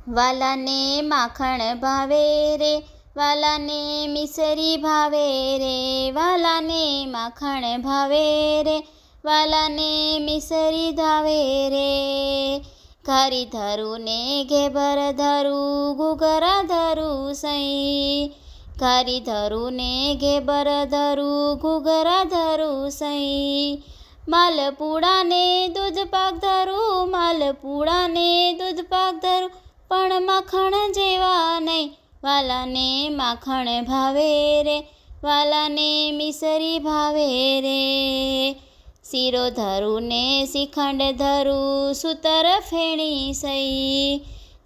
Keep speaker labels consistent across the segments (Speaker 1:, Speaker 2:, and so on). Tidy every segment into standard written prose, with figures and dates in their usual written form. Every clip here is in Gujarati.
Speaker 1: વાલાને માખણ ભાવે રે, વાલાને મિસરી ભાવે રે, વાલાને માખણ ભાવે રે, વાલાને મિસરી ભાવે રે. ઘારી ધરું ને ઘેબર ધરું, ઘૂઘરા ધરું સઈ, ઘારી ધરું ને ઘેબર ધરું, ઘૂઘરા ધરું સઈ. માલપુડાને દૂધ પાક ધરું, માલપુડાને દૂધ પાક ધરું, પણ માખણ જેવા નહીં, વાલાને માખણ ભાવે રે, વાલાને મિસરી ભાવે રે. શીરો ધરું ને શ્રીખંડ ધરું, સૂતર ફેણી સઈ,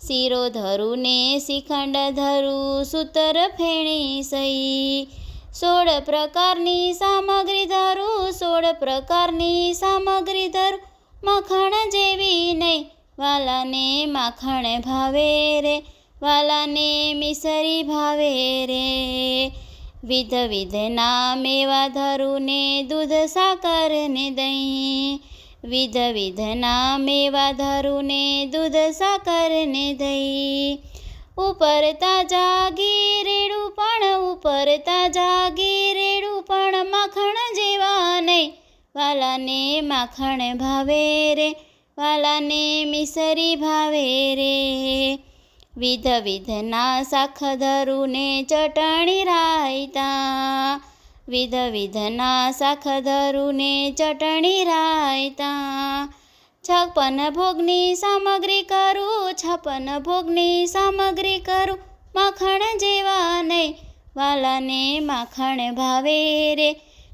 Speaker 1: શીરો ધરું ને શ્રીખંડ ધરું, સૂતર ફેણી સઈ. 16 પ્રકારની સામગ્રી ધરું, 16 પ્રકારની સામગ્રી ધરું, માખણ જેવી નહીં, વાલાને માખણ ભાવે રે, વાલાને મિસરી ભાવે રે. વિધ વિધના મેવા ધરું ને દૂધ સાકર ને દહીં, વિધ વિધના મેવા ધરું ને દૂધ સાકર ને દહીં. ઉપર તાજા ઘી રેડું પણ, ઉપર તાજા ઘી રેડું પણ, માખણ જેવા નહીં, વાલાને માખણ ભાવે રે, વાલાને મિસરી ભાવે રે. વિધ વિધના શાક ધરું ને ચટણી રાયતા, વિધ વિધના શાક ધરું ને ચટણી રાયતા. 56 ભોગની સામગ્રી કરું, 56 ભોગની સામગ્રી કરું, માખણ જેવા નહીં, વાલાને માખણ ભાવે રે,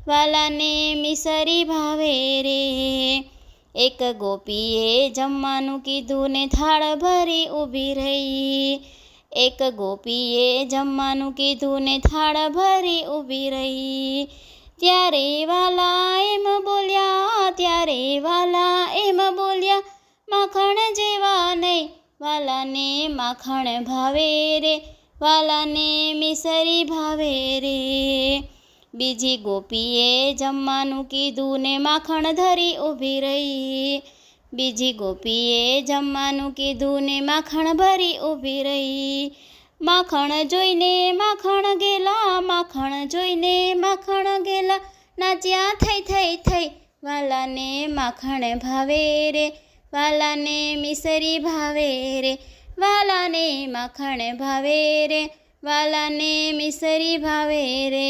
Speaker 1: વાલાને મિસરી ભાવે રે. એક ગોપીએ જમવાનું કીધું ને થાળ ભરી ઊભી રહી, એક ગોપીએ જમવાનું કીધું ને થાળ ભરી ઊભી રહી. ત્યારે વાલા એમ બોલ્યા, ત્યારે વાલા એમ બોલ્યા, માખણ જેવા નહીં, વાલાને માખણ ભાવે રે, વાલાને મિસરી ભાવે રે. બીજી ગોપીએ જમવાનું કીધું ને માખણ ધરી ઊભી રહી, બીજી ગોપીએ જમવાનું કીધું ને માખણ ભરી ઊભી રહી. માખણ જોઈને માખણ ગેલા, માખણ જોઈને માખણ ગેલા, નાચ્યા થઈ થઈ થઈ, વાલાને માખણ ભાવે રે, વાલાને મિસરી ભાવે રે, વાલાને માખણ ભાવે રે, વાલાને મિસરી ભાવે રે.